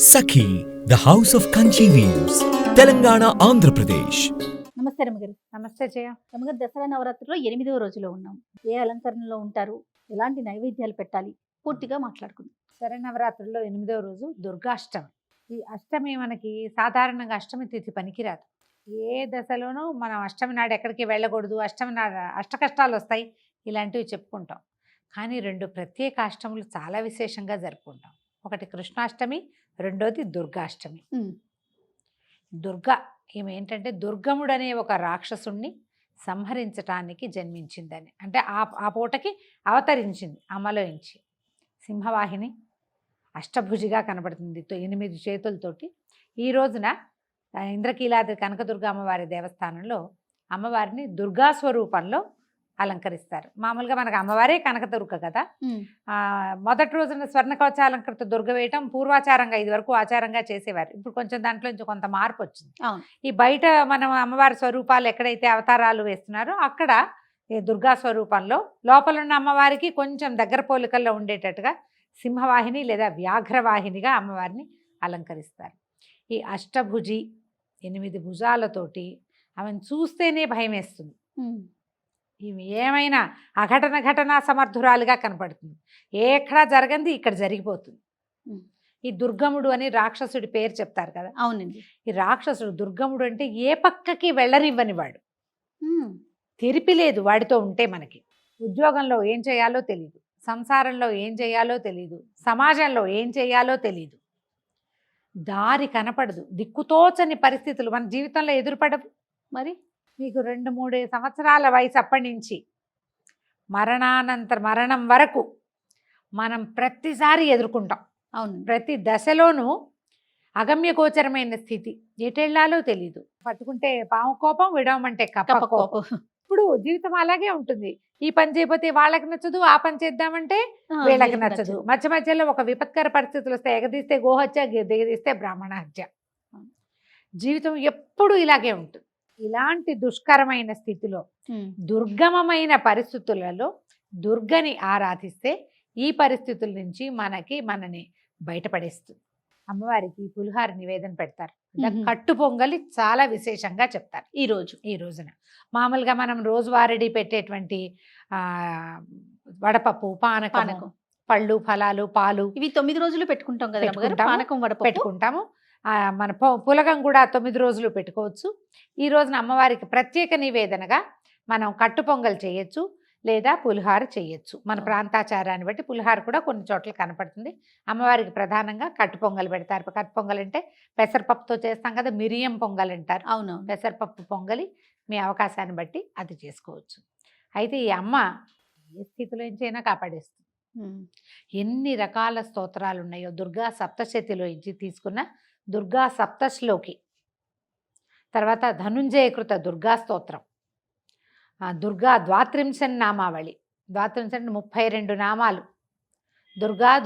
Sakhi the house of Kanchi weaves Telangana Andhra Pradesh. నమస్తే రమగారు. నమస్తే జయ. రమగారు, దసరా నవరాత్రిలో 8వ రోజులో ఉన్నాం. ఏ అలంకరణలో ఉంటారు, ఎలాంటి నైవేద్యాలు పెట్టాలి, పూర్తిగా మాట్లాడుకుందాం. శరన్నవరాత్రుల్లో 8వ రోజు దుర్గాష్టమి. ఈ అష్టమి మనకి సాధారణంగా అష్టమి తిథి పనికిరాదు. ఏ దశలోనూ మనం అష్టమి నాడు ఎక్కడికి వెళ్ళకూడదు, అష్టమి నాడు అష్టకష్టాలు వస్తాయి, ఇలాంటివి చెప్పుకుంటాం. కానీ రెండు ప్రత్యేక అష్టములు చాలా విశేషంగా జరుపుకుంటాం. ఒకటి కృష్ణాష్టమి, రెండోది దుర్గాష్టమి. దుర్గా ఈమె ఏంటంటే దుర్గముడు అనే ఒక రాక్షసుణ్ణి సంహరించటానికి జన్మించిందని, అంటే ఆ పూటకి అవతరించింది అమలోంచి. సింహవాహిని అష్టభుజిగా కనబడుతుంది 8 చేతులతోటి. ఈ రోజున ఇంద్రకీలాద్రి కనకదుర్గ అమ్మవారి దేవస్థానంలో అమ్మవారిని దుర్గా స్వరూపంలో అలంకరిస్తారు. మామూలుగా మనకు అమ్మవారే కనకదుర్గ కదా. మొదటి రోజున స్వర్ణ కవచాలంకృత దుర్గ వేయటం పూర్వాచారంగా, ఇది వరకు ఆచారంగా చేసేవారు. ఇప్పుడు కొంచెం దాంట్లో నుంచి కొంత మార్పు వచ్చింది. ఈ బయట మనం అమ్మవారి స్వరూపాలు ఎక్కడైతే అవతారాలు వేస్తున్నారో అక్కడ ఈ దుర్గా స్వరూపంలో లోపలున్న అమ్మవారికి కొంచెం దగ్గర పోలికల్లో ఉండేటట్టుగా సింహవాహిని లేదా వ్యాఘ్రవాహినిగా అమ్మవారిని అలంకరిస్తారు. ఈ అష్టభుజి 8 భుజాలతోటి ఆమెను చూస్తేనే భయం వేస్తుంది. ఈమె ఏమైనా ఘటనా సమర్థురాలుగా కనపడుతుంది. ఎక్కడా జరగంది ఇక్కడ జరిగిపోతుంది. ఈ దుర్గముడు అని రాక్షసుడి పేరు చెప్తారు కదా. అవునండి. ఈ రాక్షసుడు దుర్గముడు అంటే ఏ పక్కకి వెళ్ళనివ్వని వాడు. తెరిపి లేదు వాడితో ఉంటే. మనకి ఉద్యోగంలో ఏం చేయాలో తెలియదు, సంసారంలో ఏం చేయాలో తెలియదు, సమాజంలో ఏం చేయాలో తెలియదు, దారి కనపడదు, దిక్కుతోచని పరిస్థితులు మన జీవితంలో ఎదురుపడవు. మరి మీకు 2-3 సంవత్సరాల వయసు అప్పటి నుంచి మరణం వరకు మనం ప్రతిసారి ఎదుర్కొంటాం. అవును. ప్రతి దశలోనూ అగమ్యగోచరమైన స్థితి, ఎటెళ్లాలో తెలీదు. పట్టుకుంటే పాము కోపం, విడవమంటే కప్ప కోపం. ఇప్పుడు జీవితం అలాగే ఉంటుంది. ఈ పని చేయకపోతే వాళ్ళకి నచ్చదు, ఆ పని చేద్దామంటే వీళ్ళకి నచ్చదు. మధ్యలో ఒక విపత్కర పరిస్థితులు వస్తే ఎగదీస్తే గోహత్య, దిగదీస్తే బ్రాహ్మణ హత్య. జీవితం ఎప్పుడు ఇలాగే ఉంటుంది. ఇలాంటి దుష్కరమైన స్థితిలో, దుర్గమమైన పరిస్థితులలో దుర్గని ఆరాధిస్తే ఈ పరిస్థితుల నుంచి మనని బయటపడేస్తుంది. అమ్మవారికి పులిహార నివేదన పెడతారు. కట్టు పొంగలి చాలా విశేషంగా చెప్తారు ఈ రోజున. మామూలుగా మనం రోజువారీ పెట్టేటువంటి వడపప్పు, పానకం, పళ్ళు, ఫలాలు, పాలు, ఇవి 9 రోజులు పెట్టుకుంటాం కదా. పానకం, వడపప్పు పెట్టుకుంటాము. మన పులగం కూడా 9 రోజులు పెట్టుకోవచ్చు. ఈ రోజున అమ్మవారికి ప్రత్యేక నివేదనగా మనం కట్టు పొంగల్ చేయొచ్చు, లేదా పులిహార చేయొచ్చు. మన ప్రాంతాచారాన్ని బట్టి పులిహార కూడా కొన్ని చోట్ల కనపడుతుంది. అమ్మవారికి ప్రధానంగా కట్టు పొంగల్ పెడతారు. కట్టు పొంగల్ అంటే పెసరపప్పుతో చేస్తాం కదా, మిరియం పొంగల్ అంటారు. అవును. పెసరపప్పు పొంగలి మీ అవకాశాన్ని బట్టి అది చేసుకోవచ్చు. అయితే ఈ అమ్మ ఏ స్థితిలో నుంచైనా కాపాడేస్తుంది. ఎన్ని రకాల స్తోత్రాలు ఉన్నాయో దుర్గా సప్తశతిలో నుంచి తీసుకున్న దుర్గా సప్తశ్లోకి, తర్వాత ధనుంజయకృత దుర్గా స్తోత్రం, దుర్గా ద్వాత్రింశన్ నామావళి, 32 నామాలు,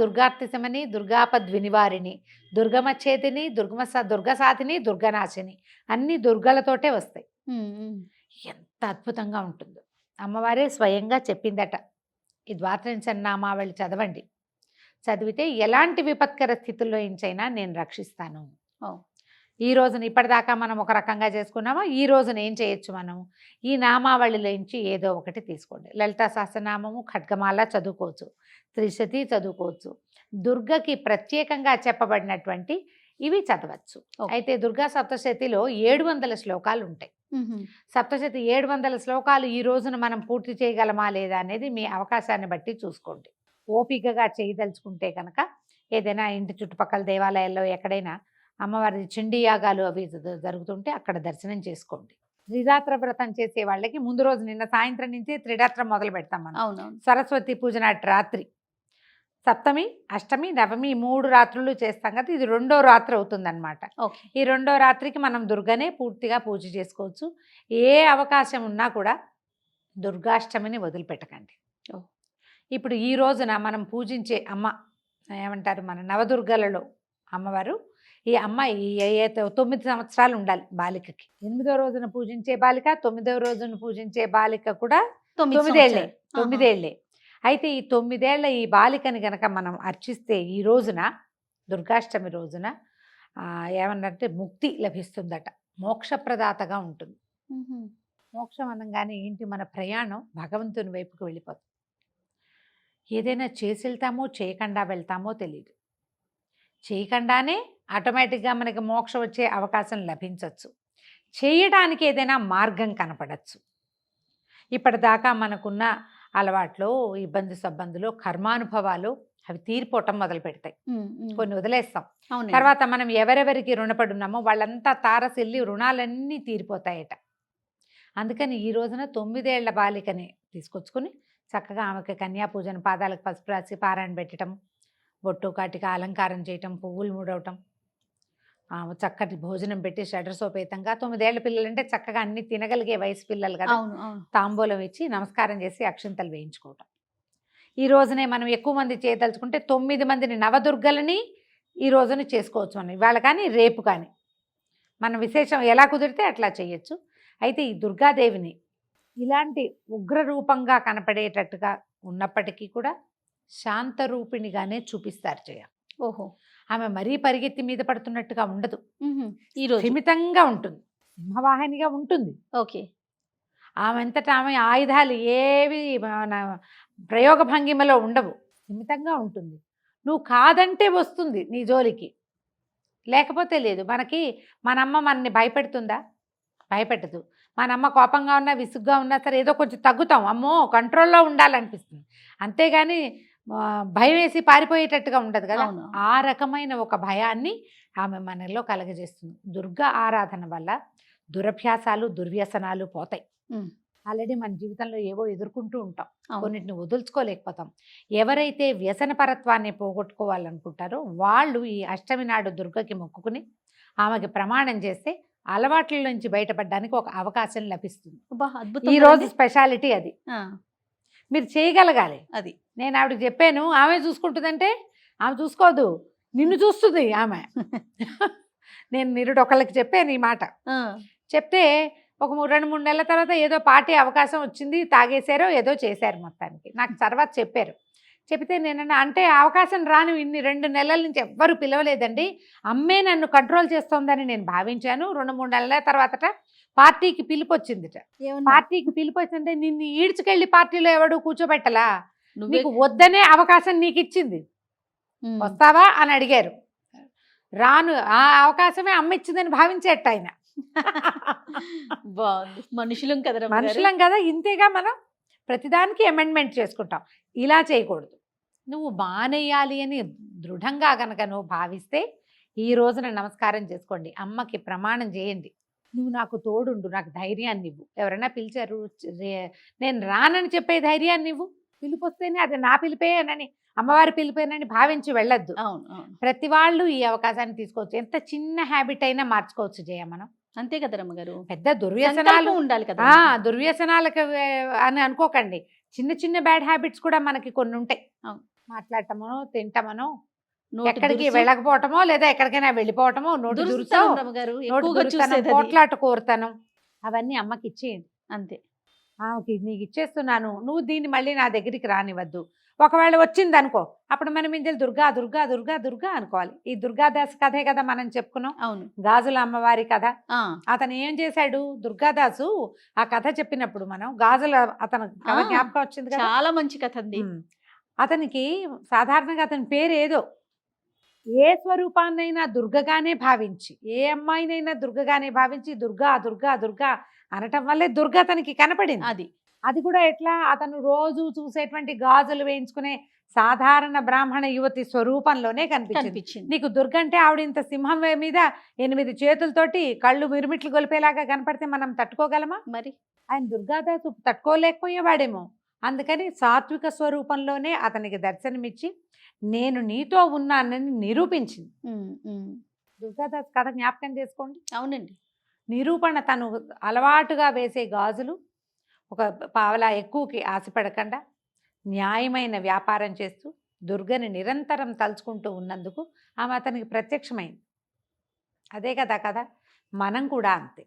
దుర్గార్తిశమని, దుర్గాపద్వినివారిణి, దుర్గమచ్చేతిని, దుర్గసాధిని, దుర్గనాశిని, అన్ని దుర్గలతోటే వస్తాయి. ఎంత అద్భుతంగా ఉంటుందో. అమ్మవారే స్వయంగా చెప్పిందట, ఈ ద్వాత్రింశన్ నామావళి చదవండి, చదివితే ఎలాంటి విపత్కర స్థితుల్లో నుంచైనా నేను రక్షిస్తాను. ఈ రోజున ఇప్పటిదాకా మనం ఒక రకంగా చేసుకున్నామా, ఈ రోజున ఏం చేయొచ్చు మనం? ఈ నామావళిలో నుంచి ఏదో ఒకటి తీసుకోండి. లలితా సహస్రనామము, ఖడ్గమాల చదువుకోవచ్చు, త్రిశతి చదువుకోవచ్చు. దుర్గకి ప్రత్యేకంగా చెప్పబడినటువంటి ఇవి చదవచ్చు. అయితే దుర్గా సప్తశతిలో 700 శ్లోకాలు ఉంటాయి. సప్తశతి 700 శ్లోకాలు ఈ రోజున మనం పూర్తి చేయగలమా లేదా అనేది మీ అవకాశాన్ని బట్టి చూసుకోండి. ఓపికగా చేయదలుచుకుంటే కనుక ఏదైనా ఇంటి చుట్టుపక్కల దేవాలయాల్లో ఎక్కడైనా అమ్మవారి చండీ యాగాలు అవి జరుగుతుంటే అక్కడ దర్శనం చేసుకోండి. త్రిరాత్ర వ్రతం చేసే వాళ్ళకి ముందు రోజు, నిన్న సాయంత్రం నుంచే త్రిరాత్రం మొదలు పెడతాం మనం. అవునవును. సరస్వతి పూజ నాటి రాత్రి, సప్తమి, అష్టమి, నవమి 3 రాత్రులు చేస్తాం కదా. ఇది 2వ రాత్రి అవుతుందన్నమాట. ఈ 2వ రాత్రికి మనం దుర్గనే పూర్తిగా పూజ చేసుకోవచ్చు. ఏ అవకాశం ఉన్నా కూడా దుర్గాష్టమిని వదిలిపెట్టకండి. ఇప్పుడు ఈ రోజున మనం పూజించే అమ్మ ఏమంటారు, మన నవదుర్గలలో అమ్మవారు. ఈ అమ్మ 9 సంవత్సరాలు ఉండాలి బాలికకి. 8వ రోజున పూజించే బాలిక, 9వ రోజున పూజించే బాలిక కూడా 9 ఏళ్లే. అయితే ఈ 9 ఏళ్ల ఈ బాలికని గనక మనం అర్చిస్తే ఈ రోజున దుర్గాష్టమి రోజున ఏమన్నంటే ముక్తి లభిస్తుందట, మోక్షప్రదాతగా ఉంటుంది. మ్మ్. మోక్షం అనగానే ఏంటి, మన ప్రయాణం భగవంతుని వైపుకు వెళ్ళిపోతుంది. ఏదైనా చేసి వెళ్తామో చేయకుండా వెళ్తామో తెలియదు. చేయకుండానే ఆటోమేటిక్గా మనకి మోక్షం వచ్చే అవకాశం లభించవచ్చు. చేయడానికి ఏదైనా మార్గం కనపడచ్చు. ఇప్పటిదాకా మనకున్న అలవాట్లు, ఇబ్బంది సబ్బందులు, కర్మానుభవాలు అవి తీరిపోవటం మొదలు పెడతాయి. కొన్ని వదిలేస్తాం. అవునండి. తర్వాత మనం ఎవరెవరికి రుణపడి ఉన్నామో వాళ్ళంతా తారసిల్లి రుణాలన్నీ తీరిపోతాయట. అందుకని ఈ రోజున 9 ఏళ్ల బాలికని తీసుకొచ్చుకుని చక్కగా ఆమెకి కన్యాపూజన, పాదాలకు పసుపు రాసి పారాయణ పెట్టడం, బొట్టు కాటిక అలంకారం చేయటం, పువ్వులు ముడవటం, చక్కటి భోజనం పెట్టి షడ్రసోపేతంగా, 9 ఏళ్ల పిల్లలంటే చక్కగా అన్ని తినగలిగే వయసు పిల్లలు కదా, అవును అవును. తాంబూలం ఇచ్చి నమస్కారం చేసి అక్షింతలు వేయించుకోవటం. ఈ రోజునే మనం ఎక్కువ మంది చేయదలుచుకుంటే 9 మందిని నవదుర్గలని ఈ రోజున చేసుకోవచ్చు. మనం ఇవాళ కానీ రేపు కానీ మన విశేషం ఎలా కుదిరితే అట్లా చేయొచ్చు. అయితే ఈ దుర్గాదేవిని ఇలాంటి ఉగ్ర రూపంగా కనపడేటట్టుగా ఉన్నప్పటికీ కూడా శాంతరూపిణిగానే చూపిస్తారు జయ. ఓహో. ఆమె మరీ పరిగెత్తి మీద పడుతున్నట్టుగా ఉండదు. ఈ రోజు స్థిమితంగా ఉంటుంది, సింహవాహినిగా ఉంటుంది. ఓకే. ఆమె అంతటా ఆమె ఆయుధాలు ఏవి మన ప్రయోగ భంగిమలో ఉండవు, స్థిమితంగా ఉంటుంది. నువ్వు కాదంటే వస్తుంది నీ జోలికి, లేకపోతే లేదు. మనమ్మ మనని భయపెడుతుందా? భయపెట్టదు. మనమ్మ కోపంగా ఉన్నా విసుగ్గా ఉన్నా సరే ఏదో కొంచెం తగ్గుతాం, అమ్మో కంట్రోల్లో ఉండాలనిపిస్తుంది. అంతేగాని భయం వేసి పారిపోయేటట్టుగా ఉండదు కదా. అవును. ఆ రకమైన ఒక భయాన్ని ఆమె మనలో కలగజేస్తుంది. దుర్గా ఆరాధన వల్ల దురభ్యాసాలు, దుర్వ్యసనాలు పోతాయి. ఆల్రెడీ మన జీవితంలో ఏవో ఎదుర్కొంటూ ఉంటాం, కొన్నిటిని వదులుచుకోలేకపోతాం. ఎవరైతే వ్యసనపరత్వాన్ని పోగొట్టుకోవాలనుకుంటారో వాళ్ళు ఈ అష్టమి నాడు దుర్గకి మొక్కుకుని ఆమెకి ప్రమాణం చేస్తే అలవాట్ల నుంచి బయటపడడానికి ఒక అవకాశం లభిస్తుంది. ఈ రోజు స్పెషాలిటీ అది. మీరు చేయగలగాలి. అది నేను ఆవిడకి చెప్పాను, ఆమె చూసుకుంటుందంటే ఆమె చూసుకోదు, నిన్ను చూస్తుంది ఆమె. నేను నిరుడొకళ్ళకి చెప్పాను ఈ మాట. చెప్తే ఒక 2-3 నెలల తర్వాత ఏదో పార్టీ అవకాశం వచ్చింది, తాగేశారో ఏదో చేశారు. మొత్తానికి నాకు తర్వాత చెప్పారు. చెప్తే నేనన్నా, అంటే అవకాశం రాను ఇన్ని 2 నెలల నుంచి ఎవ్వరు పిలవలేదండి, అమ్మే నన్ను కంట్రోల్ చేస్తోందని నేను భావించాను. 2-3 నెలల తర్వాతట పార్టీకి పిలుపు వచ్చిందిట. పార్టీకి పిలుపు వచ్చిందంటే నిన్ను ఈడ్చుకెళ్ళి పార్టీలో ఎవడు కూర్చోబెట్టలా, నీకు వద్దనే అవకాశం నీకు ఇచ్చింది, వస్తావా అని అడిగారు. రాను, ఆ అవకాశమే అమ్మ ఇచ్చిందని భావించేట ఆయన. బాగుంది. మనుషులం కదా, ఇంతేగా. మనం ప్రతిదానికి అమెండ్మెంట్ చేసుకుంటాం. ఇలా చేయకూడదు. నువ్వు మానేయాలి అని దృఢంగా కనుక నువ్వు భావిస్తే ఈ రోజున నమస్కారం చేసుకోండి, అమ్మకి ప్రమాణం చేయండి. నువ్వు నాకు తోడుండు, నాకు ధైర్యాన్ని ఇవ్వు. ఎవరైనా పిలిచారు, నేను రానని చెప్పే ధైర్యాన్ని ఇవ్వు. పిలుపు వస్తేనే అది నా పిలిపేనని, అమ్మవారి పిలిపేనని భావించి వెళ్ళొద్దు. ప్రతి వాళ్ళు ఈ అవకాశాన్ని తీసుకోవచ్చు. ఎంత చిన్న హ్యాబిట్ అయినా మార్చుకోవచ్చు జయ మనం. అంతే కదా రమ్మగారు. పెద్ద దుర్వ్యసనాలు ఉండాలి కదా. దుర్వ్యసనాలకు అని అనుకోకండి. చిన్న చిన్న బ్యాడ్ హ్యాబిట్స్ కూడా మనకి కొన్ని ఉంటాయి. మాట్లాడటమో, తింటామనో, ఎక్కడికి వెళ్ళకపోవటమో, లేదా ఎక్కడికైనా వెళ్ళిపోవటమో, నోటి పోట్లాట కోరుతాను, అవన్నీ అమ్మకి ఇచ్చేయండి. అంతే. నీకు ఇచ్చేస్తున్నాను, నువ్వు దీన్ని మళ్ళీ నా దగ్గరికి రానివద్దు. ఒకవేళ వచ్చింది అనుకో, అప్పుడు మనం ఇందులో దుర్గా దుర్గా దుర్గా దుర్గా అనుకోవాలి. ఈ దుర్గాదాస్ కథే కదా మనం చెప్పుకున్నాం. అవును, గాజుల అమ్మవారి కథ. అతను ఏం చేశాడు, దుర్గాదాసు ఆ కథ చెప్పినప్పుడు మనం గాజుల అతను కథ జ్ఞాపకం వచ్చింది కదా. చాలా మంచి కథ అండి. అతనికి సాధారణంగా అతని పేరు ఏదో, ఏ స్వరూపాన్నైనా దుర్గగానే భావించి, ఏ అమ్మాయినైనా దుర్గగానే భావించి దుర్గా దుర్గా దుర్గా అనటం వల్లే దుర్గ అతనికి కనపడింది. అది కూడా ఎట్లా, అతను రోజు చూసేటువంటి గాజులు వేయించుకునే సాధారణ బ్రాహ్మణ యువతి స్వరూపంలోనే కనిపించింది. నీకు దుర్గ అంటే ఆవిడ ఇంత సింహం మీద 8 చేతులతోటి కళ్ళు మిరుమిట్లు గొలిపేలాగా కనపడితే మనం తట్టుకోగలమా? మరి ఆయన దుర్గాదాసు తట్టుకోలేకపోయేవాడేమో. అందుకని సాత్విక స్వరూపంలోనే అతనికి దర్శనమిచ్చి నేను నీతో ఉన్నానని నిరూపించింది. దుర్గాదాస్ కథ జ్ఞాపకం చేసుకోండి. అవునండి. నిరూపణ, తను అలవాటుగా వేసే గాజులు ఒక పావలా ఎక్కువకి ఆశపడకుండా న్యాయమైన వ్యాపారం చేస్తూ దుర్గని నిరంతరం తలుచుకుంటూ ఉన్నందుకు ఆమె అతనికి ప్రత్యక్షమైంది. అదే కదా కదా, మనం కూడా అంతే.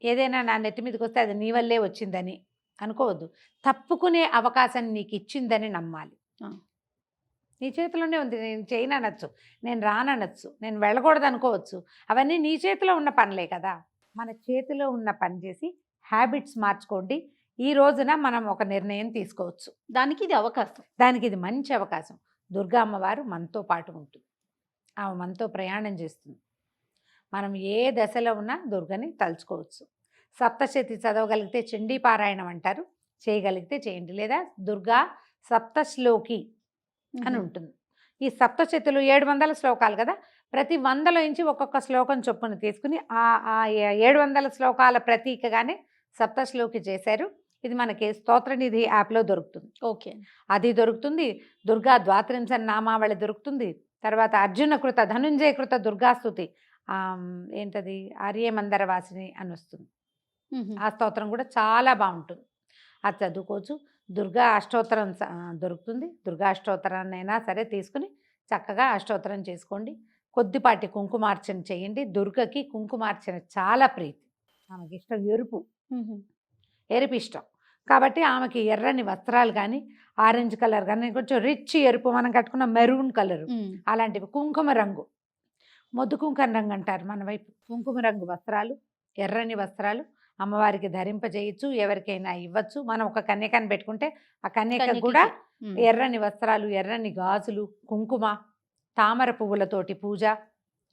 ఏదైనా నా నెత్తి మీదకి వస్తే అది నీ వల్లే వచ్చిందని అనుకోవద్దు. తప్పుకునే అవకాశం నీకు ఇచ్చిందని నమ్మాలి. నీ చేతిలోనే ఉంది. నేను చేయననొచ్చు, నేను రాననొచ్చు, నేను వెళ్ళకూడదు అనుకోవచ్చు. అవన్నీ నీ చేతిలో ఉన్న పనులే కదా. మన చేతిలో ఉన్న పని చేసి హ్యాబిట్స్ మార్చుకోండి. ఈ రోజున మనం ఒక నిర్ణయం తీసుకోవచ్చు. దానికి ఇది అవకాశం. దానికి ఇది మంచి అవకాశం. దుర్గా అమ్మవారు మనతో పాటు ఉంటుంది. ఆమె మనతో ప్రయాణం చేస్తుంది. మనం ఏ దశలో ఉన్నా దుర్గని తలుచుకోవచ్చు. సప్తశతి చదవగలిగితే చండీ పారాయణం అంటారు, చేయగలిగితే చేయండి. లేదా దుర్గా సప్తశ్లోకి అని ఉంటుంది. ఈ సప్తశతులు 700 శ్లోకాలు కదా. ప్రతి 100లో నుంచి ఒక్కొక్క శ్లోకం చొప్పున తీసుకుని ఆ 700 శ్లోకాల ప్రతీకగానే సప్తశ్లోకి చేశారు. ఇది మనకి స్తోత్రనిధి యాప్లో దొరుకుతుంది. ఓకే, అది దొరుకుతుంది. దుర్గా ద్వాత్రింశ నామావళి దొరుకుతుంది. తర్వాత అర్జున కృత ధనుంజయ కృత దుర్గాస్తుతి ఏంటది ఆర్యమందర వాసిని అని వస్తుంది. ఆ స్తోత్రం కూడా చాలా బాగుంటుంది. అది చదువుకోవచ్చు. దుర్గా అష్టోత్తరం దొరుకుతుంది. దుర్గా అష్టోత్తరాన్నైనా సరే తీసుకుని చక్కగా అష్టోత్తరం చేసుకోండి. కొద్దిపాటి కుంకుమార్చన చేయండి. దుర్గకి కుంకుమార్చన చాలా ప్రీతి. ఆమెకి ఇష్టం ఎరుపు ఇష్టం కాబట్టి ఆమెకి ఎర్రని వస్త్రాలు కానీ, ఆరెంజ్ కలర్ కానీ, కొంచెం రిచ్ ఎరుపు మనం కట్టుకున్న మెరూన్ కలరు అలాంటివి, కుంకుమ రంగు, మొద్దు కుంకుమ రంగు అంటారు మన వైపు, కుంకుమ రంగు వస్త్రాలు, ఎర్రని వస్త్రాలు అమ్మవారికి ధరింపజేయచ్చు. ఎవరికైనా ఇవ్వచ్చు. మనం ఒక కన్యకని పెట్టుకుంటే ఆ కన్యక కూడా ఎర్రని వస్త్రాలు, ఎర్రని గాజులు, కుంకుమ, తామర పువ్వులతోటి పూజ,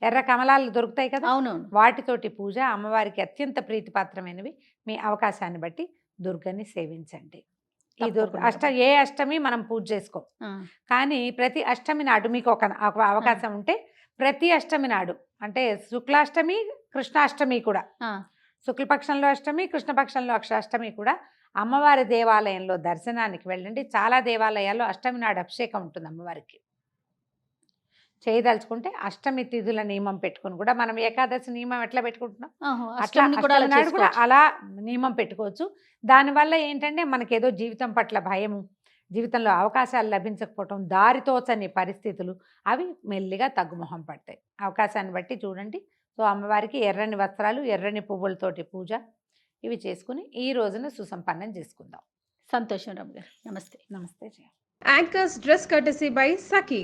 ఎర్ర కమలాలు దొరుకుతాయి కదా, అవునవును, వాటితోటి పూజ అమ్మవారికి అత్యంత ప్రీతిపాత్రమైనవి. మీ అవకాశాన్ని బట్టి దుర్గని సేవించండి. ఈ ఏ అష్టమి మనం పూజ చేసుకోం, కానీ ప్రతి అష్టమి నాడు మీకు ఒక అవకాశం ఉంటే ప్రతి అష్టమి నాడు, అంటే శుక్లాష్టమి కృష్ణాష్టమి కూడా, శుక్లపక్షంలో అష్టమి కృష్ణపక్షంలో అష్టమి కూడా అమ్మవారి దేవాలయంలో దర్శనానికి వెళ్ళండి. చాలా దేవాలయాల్లో అష్టమి నాడు అభిషేకం ఉంటుంది అమ్మవారికి. చేయదలుచుకుంటే అష్టమి తిథుల నియమం పెట్టుకుని కూడా, మనం ఏకాదశి నియమం ఎట్లా పెట్టుకుంటున్నాం అట్లా అష్టమి నాడు కూడా అలా నియమం పెట్టుకోవచ్చు. దానివల్ల ఏంటంటే మనకేదో జీవితం పట్ల భయము, జీవితంలో అవకాశాలు లభించకపోవటం, దారితోచని పరిస్థితులు అవి మెల్లిగా తగ్గుముఖం పడతాయి. అవకాశాన్ని బట్టి చూడండి. సో అమ్మవారికి ఎర్రని వస్త్రాలు, ఎర్రని పువ్వులతోటి పూజ ఇవి చేసుకుని ఈ రోజున సుసంపన్నం చేసుకుందాం. సంతోషం రమ్య గారు. నమస్తే. నమస్తే. Anchor's dress courtesy by Saki.